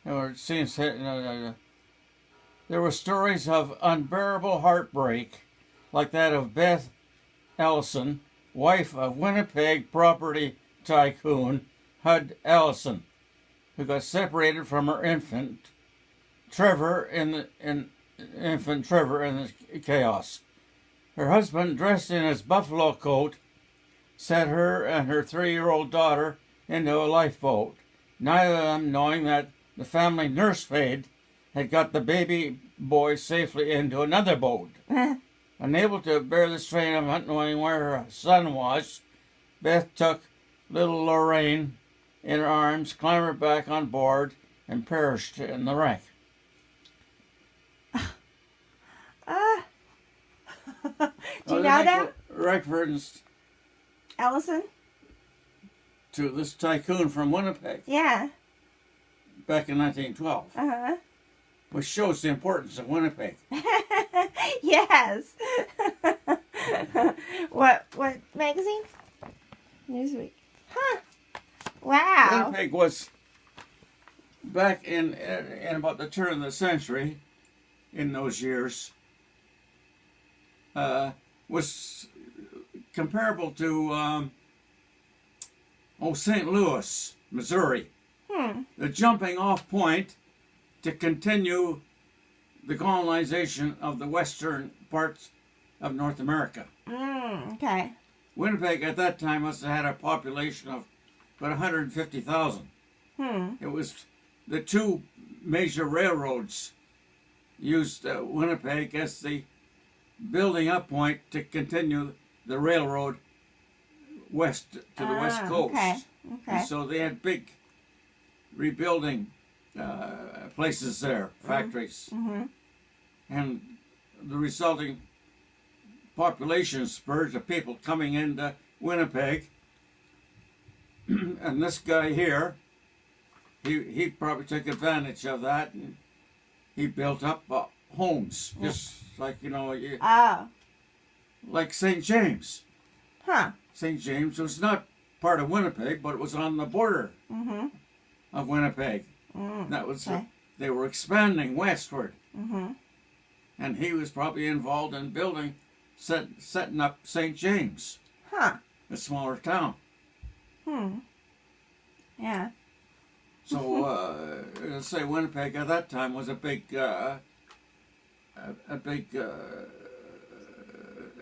there were stories of unbearable heartbreak, like that of Beth Ellison, wife of Winnipeg property tycoon Hud Ellison, who got separated from her infant Trevor in the chaos. Her husband, dressed in his buffalo coat, set her and her 3-year-old daughter into a lifeboat, neither of them knowing that the family nursemaid had got the baby boy safely into another boat. Unable to bear the strain of not knowing where her son was, Beth took little Lorraine in her arms, clambered back on board, and perished in the wreck. Do you know that? Reference Ellison? to this tycoon from Winnipeg. Yeah. Back in 1912. Uh-huh. Which shows the importance of Winnipeg. Yes. What magazine? Newsweek. Huh. Wow. Winnipeg was, back in about the turn of the century, in those years, was comparable to St. Louis, Missouri. The jumping off point to continue the colonization of the western parts of North America. Okay. Winnipeg at that time must have had a population of about 150,000. It was the two major railroads used Winnipeg as the building up point to continue the railroad west to the west coast. Okay. And so they had big rebuilding places there, factories. And the resulting population spurge of people coming into Winnipeg. And this guy here, he probably took advantage of that, and he built up homes, just like, like St. James. St. James was not part of Winnipeg, but it was on the border of Winnipeg. That was they were expanding westward, and he was probably involved in building, setting up St. James, a smaller town. Yeah. So, say Winnipeg at that time was a big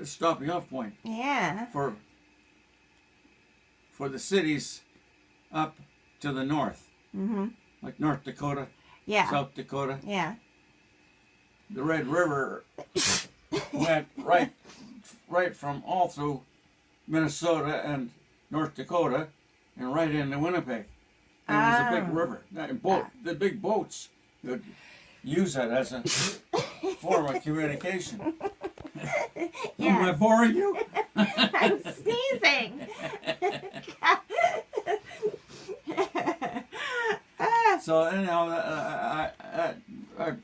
stopping off point. Yeah. For the cities up to the north, like North Dakota, South Dakota. Yeah. The Red River went right from all through Minnesota and North Dakota, and right into Winnipeg. It was a big river. The big boats would use it as a form of communication. Am I boring you? I'm sneezing. So anyhow, I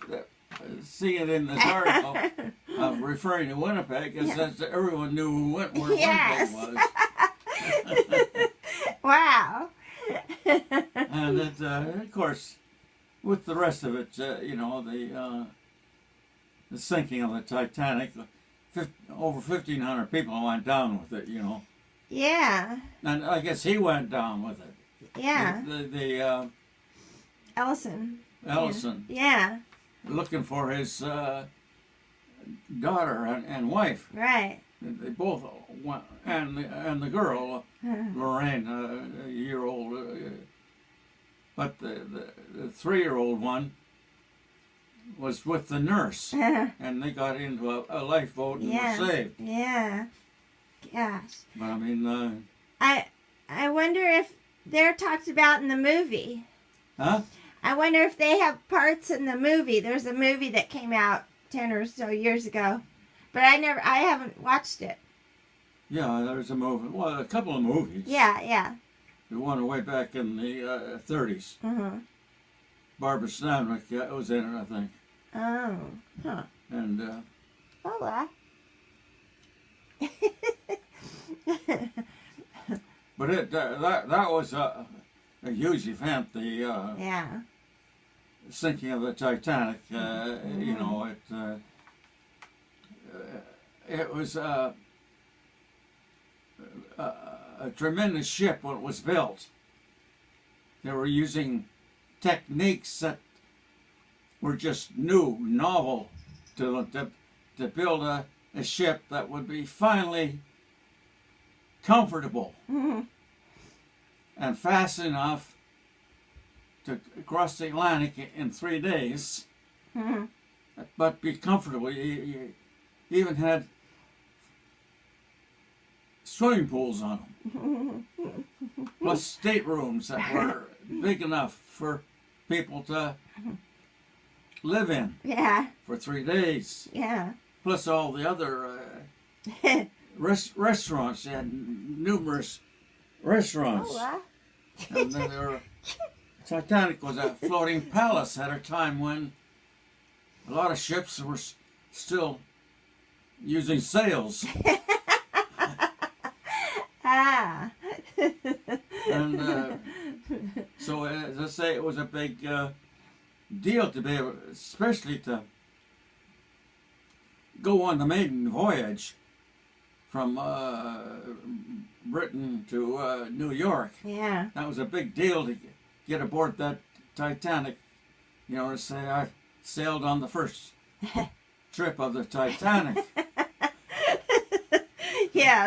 see it in this article of referring to Winnipeg, because everyone knew where Winnipeg was. Wow. And it, of course, with the rest of it, the sinking of the Titanic, over 1,500 people went down with it, Yeah. And I guess he went down with it. Yeah. The Ellison. Yeah. Looking for his daughter and wife. Right. They both went, and the girl, Lorraine, a year old, but the 3-year-old one was with the nurse, and they got into a lifeboat and were saved. Yeah. Gosh. But I mean, I wonder if they're talked about in the movie. Huh? I wonder if they have parts in the movie. There's a movie that came out 10 or so years ago, but I haven't watched it. Yeah, there's a movie. Well, a couple of movies. Yeah. The one way back in the 30s. Barbara Stanwyck was in it, I think. Oh. Huh. And. Hola. But that was a huge event. sinking of the Titanic. You know, it was a tremendous ship when it was built. They were using techniques that were just new, novel to build a ship that would be finally comfortable and fast enough to cross the Atlantic in 3 days, but be comfortable. You even had swimming pools on them, plus staterooms that were big enough for people to live in for 3 days. Yeah. Plus all the other restaurants. They had numerous restaurants. Oh, wow. And then there were, Titanic was a floating palace at a time when a lot of ships were still using sails. And so, as I say, it was a big deal to be able, especially to go on the maiden voyage from Britain to New York. Yeah. That was a big deal to get aboard that Titanic. You know, to say I sailed on the first trip of the Titanic. Yeah.